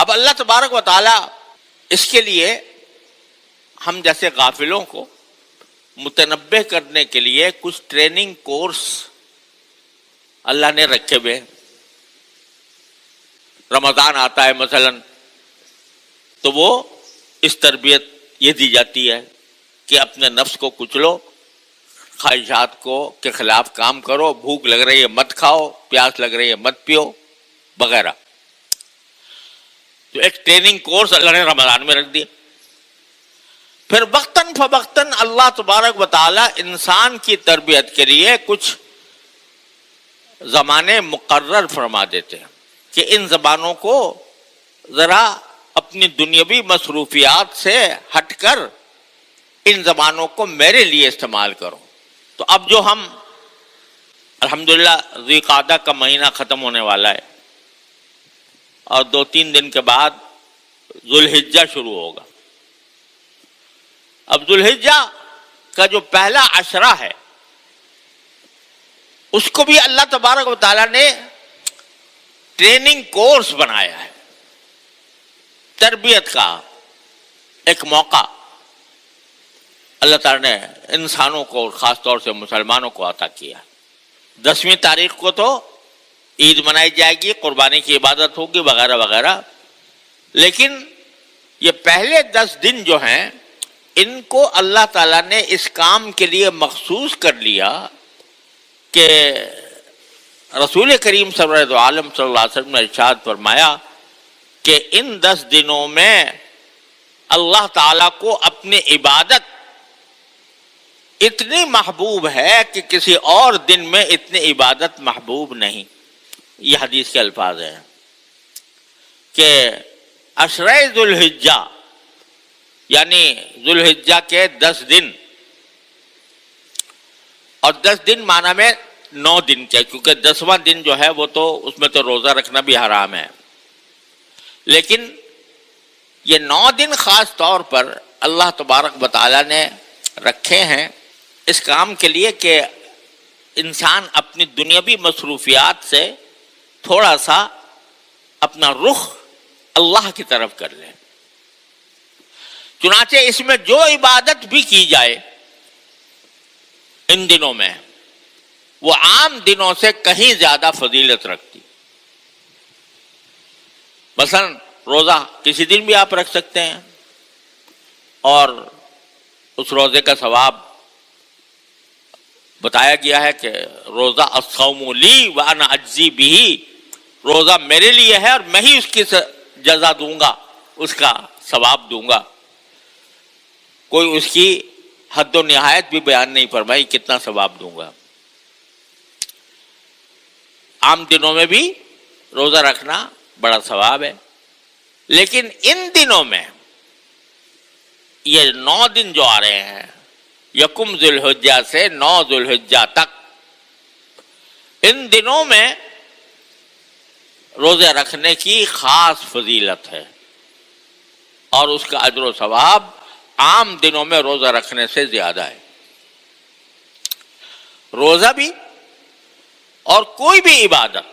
اب اللہ تبارک و تعالی اس کے لیے ہم جیسے غافلوں کو متنبہ کرنے کے لیے کچھ ٹریننگ کورس اللہ نے رکھے ہوئے. رمضان آتا ہے مثلا تو وہ اس تربیت یہ دی جاتی ہے کہ اپنے نفس کو کچلو، خواہشات کو کے خلاف کام کرو، بھوک لگ رہی ہے مت کھاؤ، پیاس لگ رہی ہے مت پیو وغیرہ. تو ایک ٹریننگ کورس اللہ نے رمضان میں رکھ دیا. پھر وقتاً فوقتاً اللہ تبارک و تعالی انسان کی تربیت کے لیے کچھ زمانے مقرر فرما دیتے ہیں کہ ان زبانوں کو ذرا اپنی دنیاوی مصروفیات سے ہٹ کر ان زبانوں کو میرے لیے استعمال کرو. تو اب جو ہم الحمدللہ ذی قعدہ کا مہینہ ختم ہونے والا ہے اور 2-3 دن کے بعد ذو الحجہ شروع ہوگا. اب ذو الحجہ کا جو پہلا عشرہ ہے اس کو بھی اللہ تبارک و تعالیٰ نے ٹریننگ کورس بنایا ہے، تربیت کا ایک موقع اللہ تعالیٰ نے انسانوں کو خاص طور سے مسلمانوں کو عطا کیا. 10ویں تاریخ کو تو عید منائی جائے گی، قربانی کی عبادت ہوگی وغیرہ وغیرہ، لیکن یہ پہلے 10 دن جو ہیں ان کو اللہ تعالیٰ نے اس کام کے لیے مخصوص کر لیا کہ رسول کریم صلی اللہ علیہ وسلم نے ارشاد فرمایا کہ ان 10 دنوں میں اللہ تعالیٰ کو اپنی عبادت اتنی محبوب ہے کہ کسی اور دن میں اتنی عبادت محبوب نہیں. یہ حدیث کے الفاظ ہیں کہ عشرہ ذو الحجہ یعنی ذو الحجہ کے 10 دن، اور 10 دن معنی میں 9 دن کے، کیونکہ 10واں دن جو ہے وہ تو اس میں تو روزہ رکھنا بھی حرام ہے، لیکن یہ 9 دن خاص طور پر اللہ تبارک و تعالیٰ نے رکھے ہیں اس کام کے لیے کہ انسان اپنی دنیاوی مصروفیات سے تھوڑا سا اپنا رخ اللہ کی طرف کر لے. چنانچہ اس میں جو عبادت بھی کی جائے ان دنوں میں وہ عام دنوں سے کہیں زیادہ فضیلت رکھتی. مثلا روزہ کسی دن بھی آپ رکھ سکتے ہیں اور اس روزے کا ثواب بتایا گیا ہے کہ روزہ الصوم لی وانا اجزی بہ، روزہ میرے لیے ہے اور میں ہی اس کی جزا دوں گا، اس کا ثواب دوں گا. کوئی اس کی حد و نہایت بھی بیان نہیں فرمائی کتنا ثواب دوں گا. عام دنوں میں بھی روزہ رکھنا بڑا ثواب ہے، لیکن ان دنوں میں یہ 9 دن جو آ رہے ہیں یکم ذو الحجہ سے 9 ذو الحجہ تک، ان دنوں میں روزے رکھنے کی خاص فضیلت ہے اور اس کا اجر و ثواب عام دنوں میں روزہ رکھنے سے زیادہ ہے. روزہ بھی اور کوئی بھی عبادت،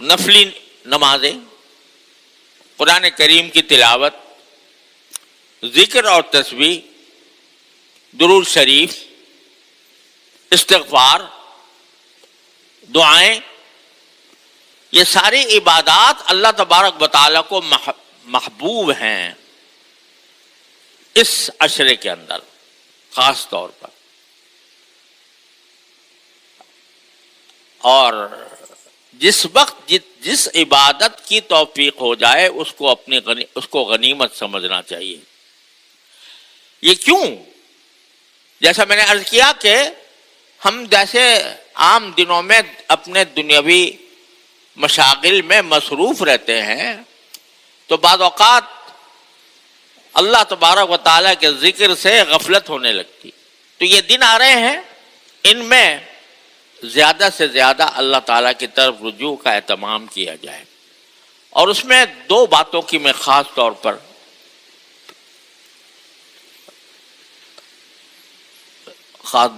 نفلی نمازیں، قرآن کریم کی تلاوت، ذکر اور تسبیح، درود شریف، استغفار، دعائیں، یہ ساری عبادات اللہ تبارک و تعالیٰ کو محبوب ہیں اس عشرے کے اندر خاص طور پر. اور جس وقت جس عبادت کی توفیق ہو جائے اس کو غنیمت سمجھنا چاہیے. یہ کیوں؟ جیسا میں نے عرض کیا کہ ہم جیسے عام دنوں میں اپنے دنیاوی مشاغل میں مصروف رہتے ہیں تو بعض اوقات اللہ تبارک و تعالیٰ کے ذکر سے غفلت ہونے لگتی. تو یہ دن آ رہے ہیں ان میں زیادہ سے زیادہ اللہ تعالیٰ کی طرف رجوع کا اہتمام کیا جائے. اور اس میں 2 باتوں کی میں خاص طور پر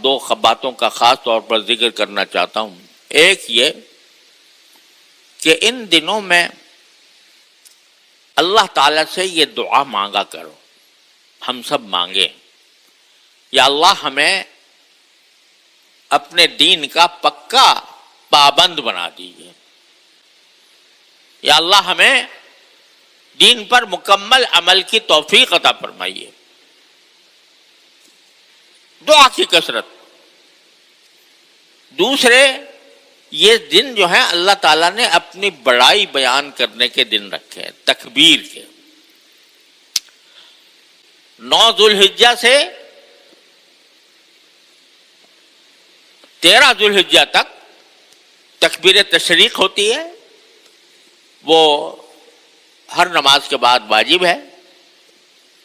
دو باتوں کا خاص طور پر ذکر کرنا چاہتا ہوں. ایک یہ کہ ان دنوں میں اللہ تعالیٰ سے یہ دعا مانگا کرو، ہم سب مانگیں، یا اللہ ہمیں اپنے دین کا پکا پابند بنا دیجیے، یا اللہ ہمیں دین پر مکمل عمل کی توفیق عطا فرمائیے۔ دعا کی کثرت۔ دوسرے، یہ دن جو ہے اللہ تعالیٰ نے اپنی بڑائی بیان کرنے کے دن رکھے ہیں، تکبیر کے۔ 9 ذوالحجہ سے 13 ذوالحجہ تک تکبیر تشریق ہوتی ہے، وہ ہر نماز کے بعد واجب ہے،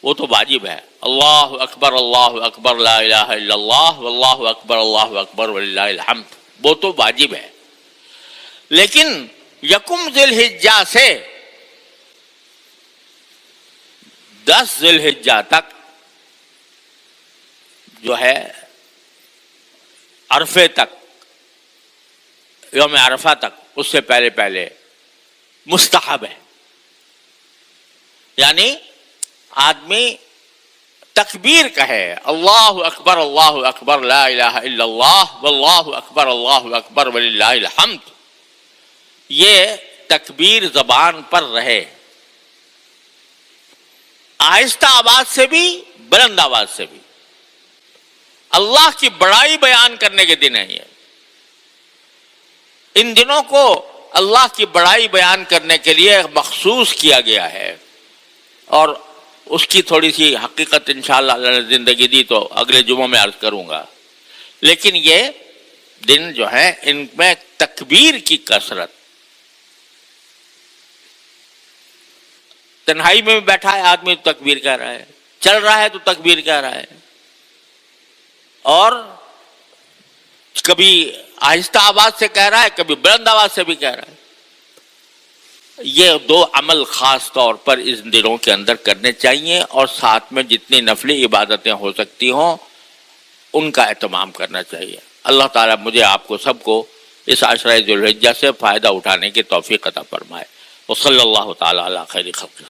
وہ تو واجب ہے، اللہ اکبر لا الہ الا اللہ واللہ اکبر وللہ الحمد، وہ تو واجب ہے۔ لیکن یکم ذی الحجہ سے 10 ذی الحجہ تک جو ہے عرفے تک، یوم عرفہ تک، اس سے پہلے مستحب ہے، یعنی آدمی تکبیر کہے، اللہ اکبر لا الہ الا اللہ واللہ اکبر وللہ الحمد، یہ تکبیر زبان پر رہے، آہستہ آواز سے بھی بلند آواز سے بھی۔ اللہ کی بڑائی بیان کرنے کے دن ہیں یہ۔ ان دنوں کو اللہ کی بڑائی بیان کرنے کے لیے مخصوص کیا گیا ہے، اور اس کی تھوڑی سی حقیقت انشاءاللہ اللہ نے زندگی دی تو اگلے جمعوں میں عرض کروں گا۔ لیکن یہ دن جو ہے ان میں تکبیر کی کثرت، تنہائی میں بیٹھا ہے آدمی تو تکبیر کہہ رہا ہے، چل رہا ہے تو تکبیر کہہ رہا ہے، اور کبھی آہستہ آواز سے کہہ رہا ہے، کبھی بلند آواز سے بھی کہہ رہا ہے۔ یہ 2 عمل خاص طور پر اس دنوں کے اندر کرنے چاہیے، اور ساتھ میں جتنی نفلی عبادتیں ہو سکتی ہوں ان کا اہتمام کرنا چاہیے۔ اللہ تعالیٰ مجھے آپ کو سب کو اس عشرہ ذوالحجہ سے فائدہ اٹھانے کی توفیق عطا فرمائے۔ وصلی اللہ تعالیٰ علی خیر خلقہ۔